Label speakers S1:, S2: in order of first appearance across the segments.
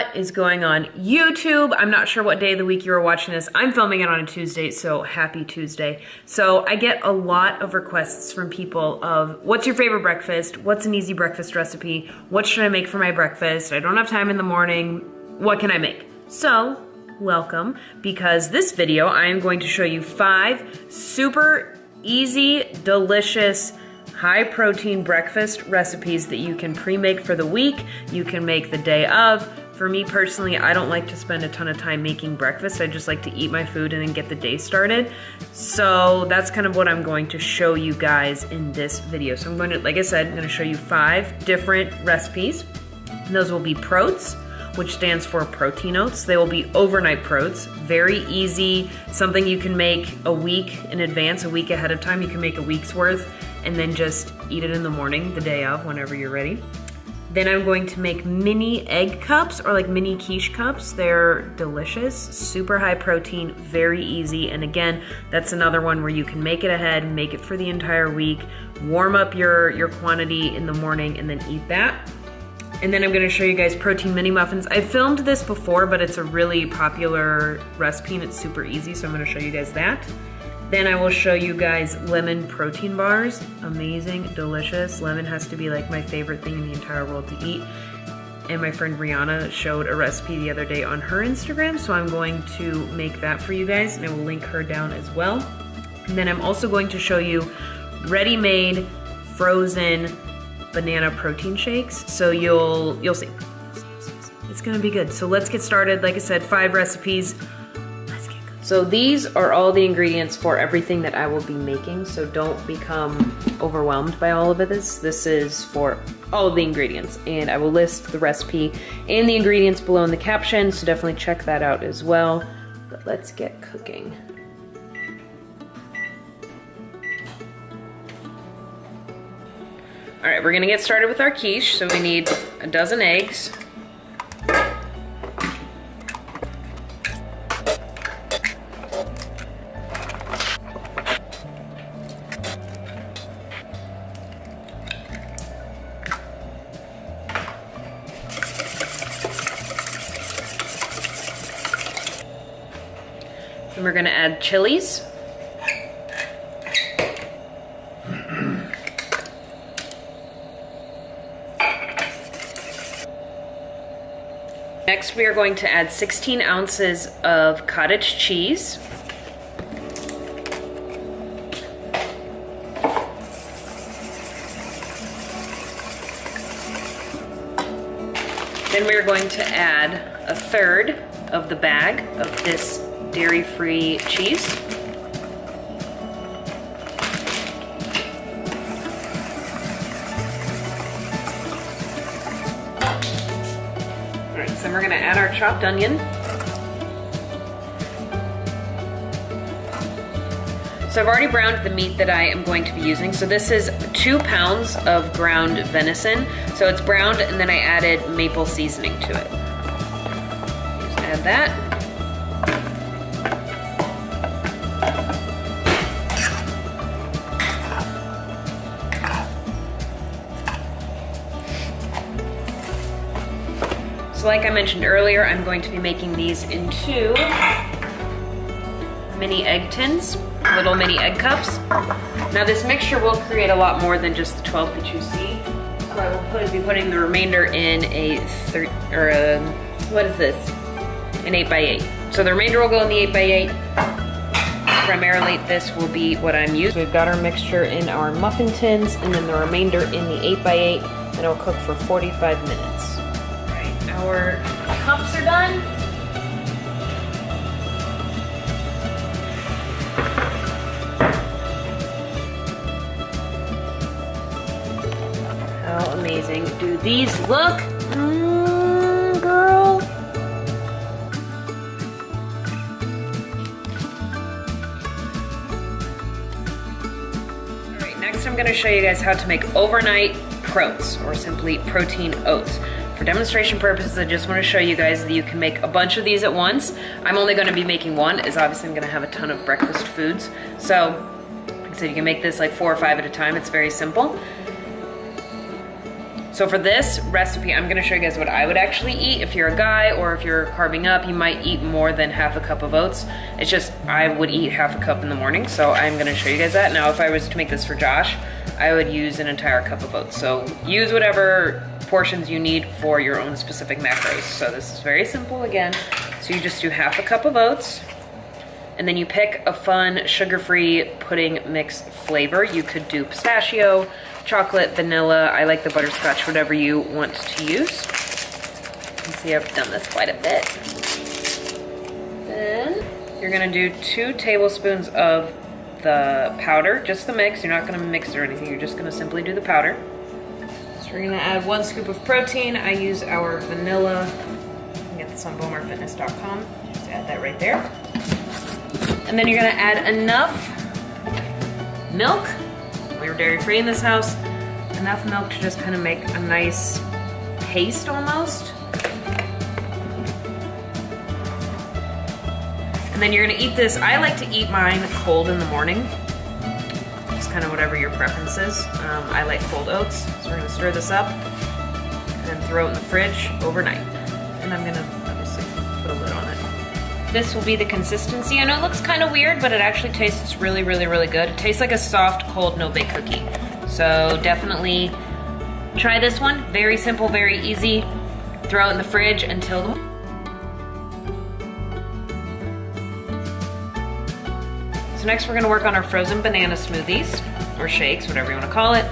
S1: What is going on YouTube? I'm not sure what day of the week you are watching this. I'm filming it on a Tuesday, so happy Tuesday. So I get a lot of requests from people of what's your favorite breakfast? What's an easy breakfast recipe? What should I make for my breakfast? I don't have time in the morning. What can I make? So welcome, because this video I am going to show you 5 super easy, delicious, high protein breakfast recipes that you can pre-make for the week. You can make the day of. For me personally, I don't like to spend a ton of time making breakfast. I just like to eat my food and then get the day started. So that's kind of what I'm going to show you guys in this video. So I'm going to, like I said, I'm going to show you 5 different recipes. And those will be Proats, which stands for protein oats. They will be overnight Proats, very easy, something you can make a week in advance, a week ahead of time. You can make a week's worth and then just eat it in the morning, the day of, whenever you're ready. Then I'm going to make mini egg cups, or like mini quiche cups. They're delicious, super high protein, very easy. And again, that's another one where you can make it ahead, make it for the entire week, warm up your quantity in the morning and then eat that. And then I'm gonna show you guys protein mini muffins. I filmed this before, but it's a really popular recipe and it's super easy, so I'm gonna show you guys that. Then I will show you guys lemon protein bars. Amazing, delicious. Lemon has to be like my favorite thing in the entire world to eat. And my friend Rihanna showed a recipe the other day on her Instagram, so I'm going to make that for you guys, and I will link her down as well. And then I'm also going to show you ready-made frozen banana protein shakes. So you'll see. It's gonna be good. So let's get started. Like I said, 5 recipes. So these are all the ingredients for everything that I will be making, so don't become overwhelmed by all of this. This is for all of the ingredients, and I will list the recipe and the ingredients below in the caption, so definitely check that out as well. But let's get cooking. All right, we're gonna get started with our quiche. So we need a dozen eggs. And we're gonna add chilies. Next, we are going to add 16 ounces of cottage cheese. Then we are going to add a third of the bag of this dairy-free cheese. All right, so we're gonna add our chopped onion. So I've already browned the meat that I am going to be using. So this is 2 pounds of ground venison. So it's browned, and then I added maple seasoning to it. Just add that. So like I mentioned earlier, I'm going to be making these into mini egg tins, little mini egg cups. Now this mixture will create a lot more than just the 12 that you see. So I will be putting the remainder in an 8x8. So the remainder will go in the 8x8. Primarily this will be what I'm using. So we've got our mixture in our muffin tins and then the remainder in the 8x8, and it'll cook for 45 minutes. Our cups are done. How amazing do these look? Girl. All right, next I'm gonna show you guys how to make overnight Proats, or simply protein oats. For demonstration purposes, I just want to show you guys that you can make a bunch of these at once. I'm only going to be making one, as obviously I'm going to have a ton of breakfast foods. So, like I said, you can make this like 4 or 5 at a time. It's very simple. So for this recipe, I'm gonna show you guys what I would actually eat. If you're a guy or if you're carving up, you might eat more than half a cup of oats. It's just, I would eat half a cup in the morning, so I'm gonna show you guys that. Now, if I was to make this for Josh, I would use an entire cup of oats. So use whatever portions you need for your own specific macros. So this is very simple again. So you just do half a cup of oats, and then you pick a fun sugar-free pudding mix flavor. You could do pistachio, chocolate, vanilla. I like the butterscotch, whatever you want to use. You can see I've done this quite a bit. Then you're gonna do 2 tablespoons of the powder, just the mix. You're not gonna mix it or anything. You're just gonna simply do the powder. So we're gonna add 1 scoop of protein. I use our vanilla. You can get this on BomarFitness.com. Just add that right there. And then you're gonna add enough milk. We're dairy-free in this house. Enough milk to just kind of make a nice paste almost. And then you're gonna eat this. I like to eat mine cold in the morning. Just kind of whatever your preference is. I like cold oats. So we're gonna stir this up and then throw it in the fridge overnight. And I'm gonna obviously put a lid on it. This will be the consistency. I know it looks kind of weird, but it actually tastes really, really, really good. It tastes like a soft, cold, no-bake cookie. So definitely try this one. Very simple, very easy. Throw it in the fridge until the... So next we're gonna work on our frozen banana smoothies, or shakes, whatever you wanna call it.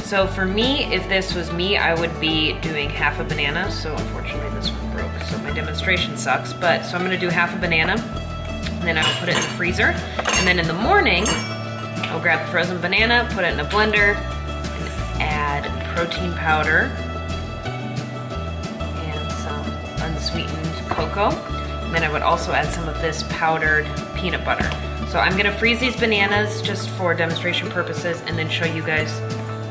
S1: So for me, if this was me, I would be doing half a banana. So unfortunately this one broke, so my demonstration sucks. But, so I'm gonna do half a banana, and then I'll put it in the freezer. And then in the morning, I'll grab the frozen banana, put it in a blender, and add protein powder, and some unsweetened cocoa. And then I would also add some of this powdered peanut butter. So I'm gonna freeze these bananas just for demonstration purposes, and then show you guys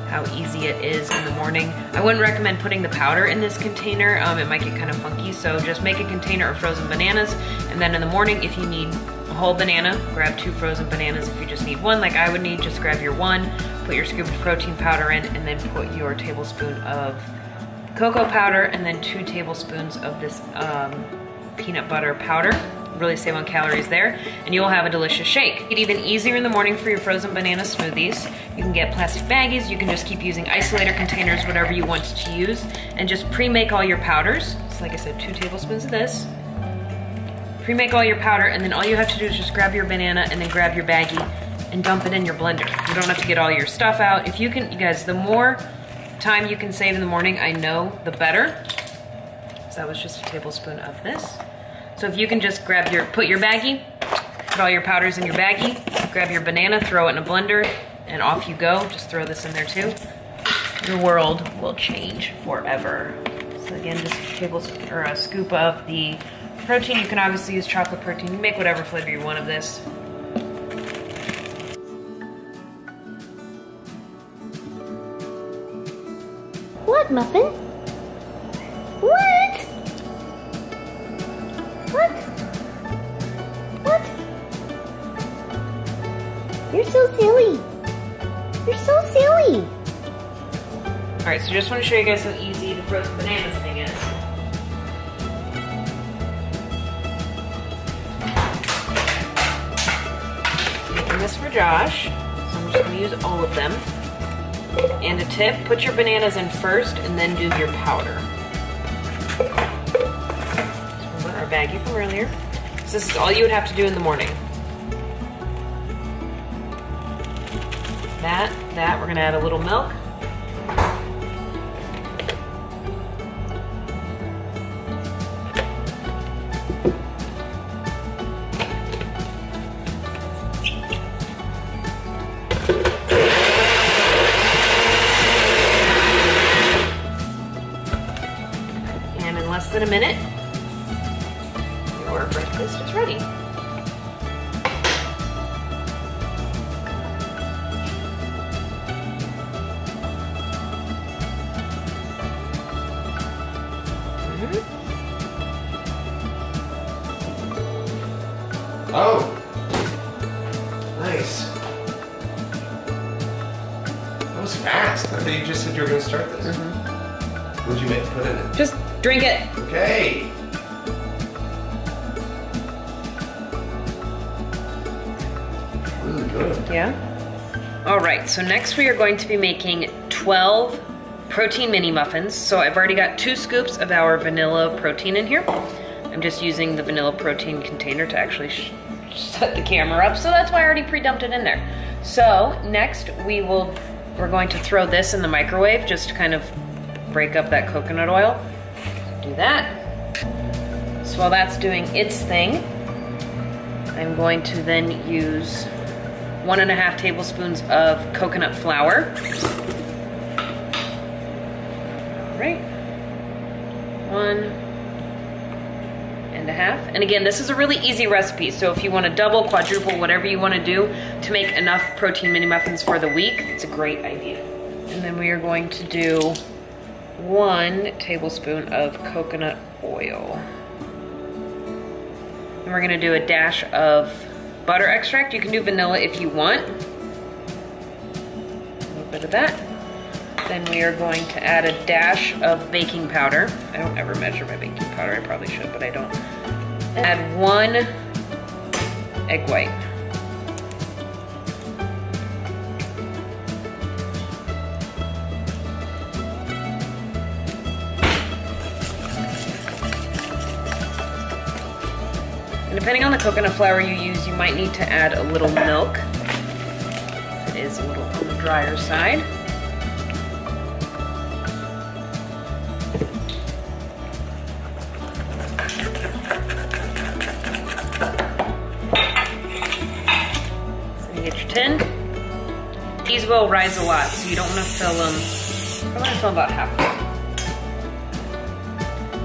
S1: how easy it is in the morning. I wouldn't recommend putting the powder in this container. It might get kind of funky, so just make a container of frozen bananas, and then in the morning, if you need a whole banana, grab 2 frozen bananas. If you just need 1, like I would need, just grab your 1, put your scoop of protein powder in, and then put your tablespoon of cocoa powder, and then 2 tablespoons of this peanut butter powder. Really save on calories there, and you'll have a delicious shake. Make it even easier in the morning for your frozen banana smoothies. You can get plastic baggies, you can just keep using isolator containers, whatever you want to use, and just pre-make all your powders. So like I said, 2 tablespoons of this. Pre-make all your powder, and then all you have to do is just grab your banana and then grab your baggie and dump it in your blender. You don't have to get all your stuff out. If you can, you guys, the more time you can save in the morning, I know, the better. So that was just a tablespoon of this. So if you can just grab put your baggie, put all your powders in your baggie, grab your banana, throw it in a blender, and off you go. Just throw this in there too. Your world will change forever. So again, just a tablespoon or a scoop of the protein. You can obviously use chocolate protein. You make whatever flavor you want of this.
S2: What, Muffin? What? What? What? You're so silly. You're so silly.
S1: All right, so just want to show you guys how easy the frozen bananas thing is. Making this for Josh, so I'm just gonna use all of them. And a tip, put your bananas in first and then do your powder. So our baggie from earlier. So this is all you would have to do in the morning. That, we're gonna add a little milk. And in less than a minute, your breakfast is ready.
S3: Oh, nice. That was fast. I thought you just said you were going to start this. What'd you put in it?
S1: Just drink it.
S3: Okay. Really good.
S1: Yeah. All right, so next we are going to be making 12 protein mini muffins. So I've already got 2 scoops of our vanilla protein in here. I'm just using the vanilla protein container to actually set the camera up, so that's why I already pre-dumped it in there. So next we're going to throw this in the microwave just to kind of break up that coconut oil. Do that. So while that's doing its thing, I'm going to then use 1.5 tablespoons of coconut flour. All right, 1.5. And again, this is a really easy recipe, so if you want to double, quadruple, whatever you want to do to make enough protein mini muffins for the week, it's a great idea. And then we are going to do 1 tablespoon of coconut oil. And we're gonna do a dash of butter extract. You can do vanilla if you want. A little bit of that. Then we are going to add a dash of baking powder. I don't ever measure my baking powder. I probably should, but I don't. Add 1 egg white. And depending on the coconut flour you use, you might need to add a little milk. It is a little on the drier side. Get your tin. These will rise a lot, so you don't want to fill them. I want to fill about half of them.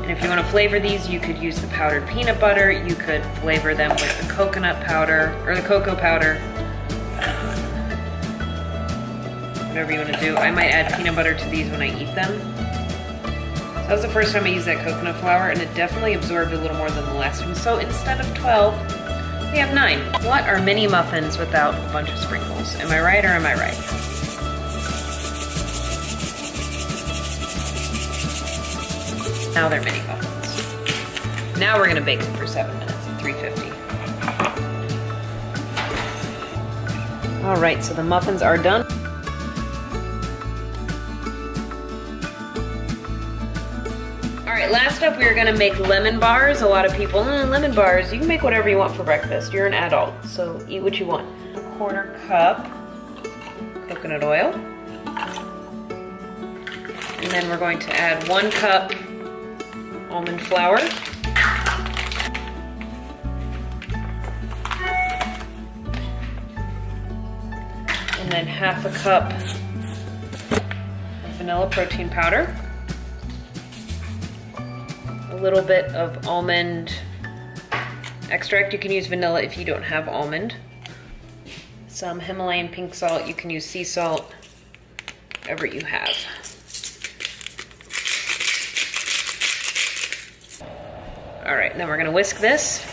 S1: And if you want to flavor these, you could use the powdered peanut butter. You could flavor them with the coconut powder or the cocoa powder. Whatever you want to do. I might add peanut butter to these when I eat them. So that was the first time I used that coconut flour, and it definitely absorbed a little more than the last one. So instead of 12, we have 9. What are mini muffins without a bunch of sprinkles? Am I right or am I right? Now they're mini muffins. Now we're gonna bake them for 7 minutes at 350. All right, so the muffins are done. All right, last up we are gonna make lemon bars. A lot of people, lemon bars, you can make whatever you want for breakfast. You're an adult, so eat what you want. 1/4 cup coconut oil. And then we're going to add 1 cup almond flour. And then 1/2 cup of vanilla protein powder. A little bit of almond extract. You can use vanilla if you don't have almond. Some Himalayan pink salt. You can use sea salt, whatever you have. All right, then we're gonna whisk this.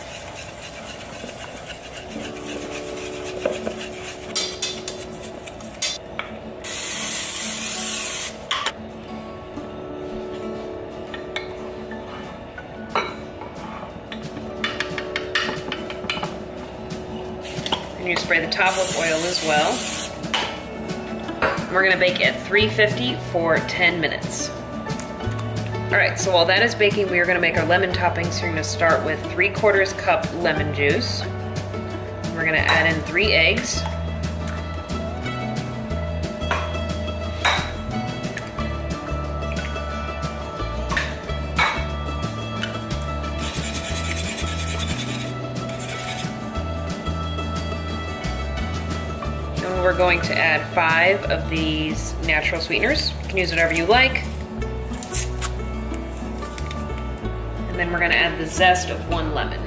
S1: And you spray the top with oil as well. We're gonna bake at 350 for 10 minutes. All right, so while that is baking, we are gonna make our lemon toppings. So you're gonna start with 3/4 cup lemon juice. We're gonna add in 3 eggs. And we're going to add 5 of these natural sweeteners. You can use whatever you like. And then we're gonna add the zest of 1 lemon.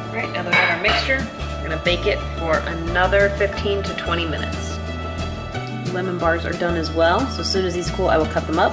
S1: All right, now that we have our mixture, we're gonna bake it for another 15 to 20 minutes. Lemon bars are done as well, so as soon as these cool, I will cut them up.